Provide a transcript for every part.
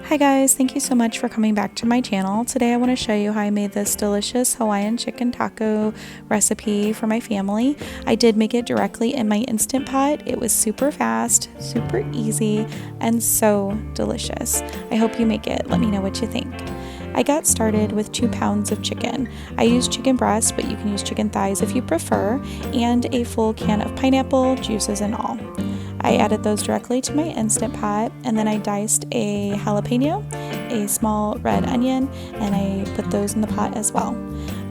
Hi guys, thank you so much for coming back to my channel. Today I want to show you how I made this delicious Hawaiian chicken taco recipe for my family. I did make it directly in my Instant Pot. It was super fast, super easy, and so delicious. I hope you make it. Let me know what you think. I got started with 2 pounds of chicken. I used chicken breast, but you can use chicken thighs if you prefer, and a full can of pineapple, juices and all. I added those directly to my Instant Pot, and then I diced a jalapeno, a small red onion, and I put those in the pot as well.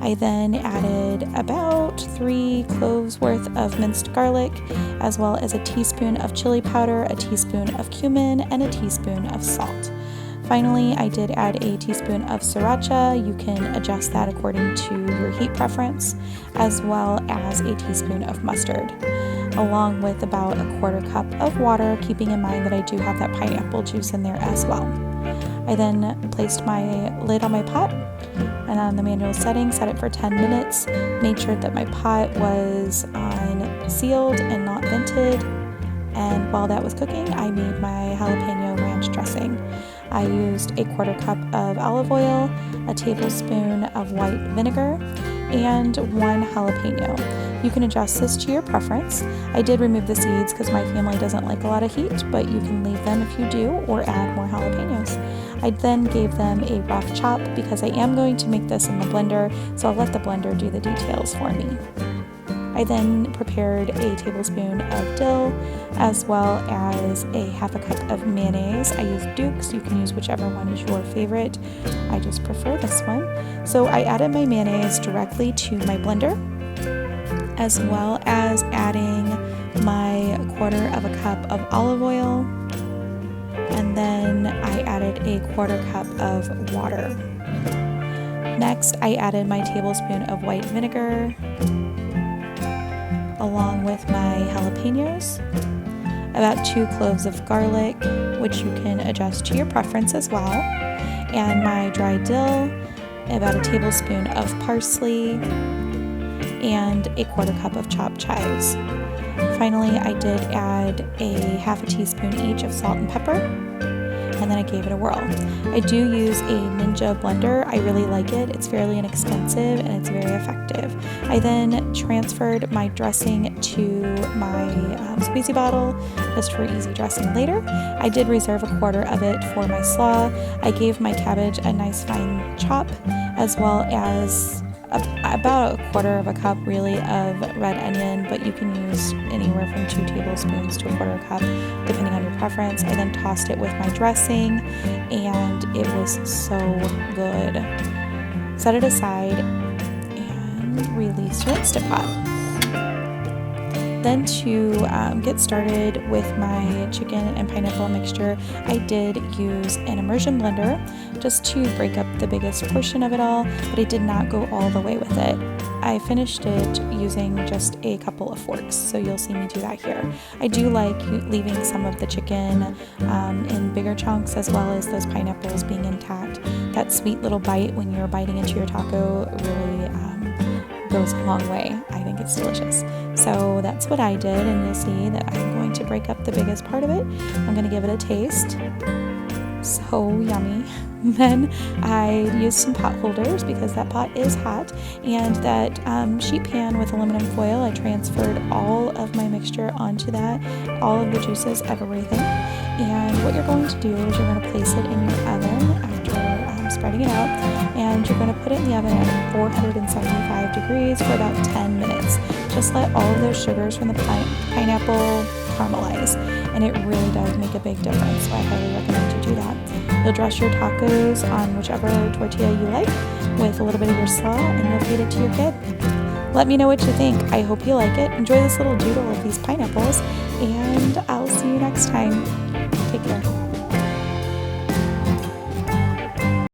I then added about 3 cloves worth of minced garlic, as well as a teaspoon of chili powder, a teaspoon of cumin, and a teaspoon of salt. Finally, I did add a teaspoon of sriracha. You can adjust that according to your heat preference, as well as a teaspoon of mustard, along with about a 1/4 cup of water, keeping in mind that I do have that pineapple juice in there as well. I then placed my lid on my pot and on the manual setting, set it for 10 minutes, made sure that my pot was on sealed and not vented, and while that was cooking, I made my jalapeno ranch dressing. I used a 1/4 cup of olive oil, a tablespoon of white vinegar, and 1 jalapeno. You can adjust this to your preference. I did remove the seeds because my family doesn't like a lot of heat, but you can leave them if you do or add more jalapenos. I then gave them a rough chop because I am going to make this in the blender, so I'll let the blender do the details for me. I then prepared a tablespoon of dill, as well as a 1/2 cup of mayonnaise. I used Duke's. You can use whichever one is your favorite. I just prefer this one. So I added my mayonnaise directly to my blender, as well as adding my 1/4 cup of olive oil, and then I added a 1/4 cup of water. Next, I added my tablespoon of white vinegar, along with my jalapenos, about 2 cloves of garlic, which you can adjust to your preference as well, and my dry dill, about a tablespoon of parsley, and a 1/4 cup of chopped chives. Finally, I did add a 1/2 teaspoon each of salt and pepper, and then I gave it a whirl. I do use a Ninja blender. I really like it. It's fairly inexpensive and it's very effective. I then transferred my dressing to my squeezy bottle just for easy dressing later. I did reserve a 1/4 of it for my slaw. I gave my cabbage a nice fine chop, as well as about a 1/4 cup really of red onion, but you can use anywhere from 2 tablespoons to a 1/4 cup depending on your preference. I then tossed it with my dressing, and it was so good. Set it aside and release your Instant Pot. Then to get started with my chicken and pineapple mixture, I did use an immersion blender just to break up the biggest portion of it all, but I did not go all the way with it. I finished it using just a couple of forks, so you'll see me do that here. I do like leaving some of the chicken in bigger chunks, as well as those pineapples being intact. That sweet little bite when you're biting into your taco really goes a long way. I think it's delicious. So that's what I did, and you'll see that I'm going to break up the biggest part of it. I'm going to give it a taste. So yummy. Then I used some pot holders because that pot is hot, and that sheet pan with aluminum foil. I transferred all of my mixture onto that, all of the juices, everything. And what you're going to do is you're going to place it in your oven after spreading it out, and you're going to put it in the oven at 475 degrees for about 10 minutes. Just let all of those sugars from the pineapple caramelize, and it really does make a big difference, so I highly recommend you do that. You'll dress your tacos on whichever tortilla you like with a little bit of your slaw, and you'll feed it to your kid. Let me know what you think. I hope you like it. Enjoy this little doodle of these pineapples, and I'll see you next time. Take care.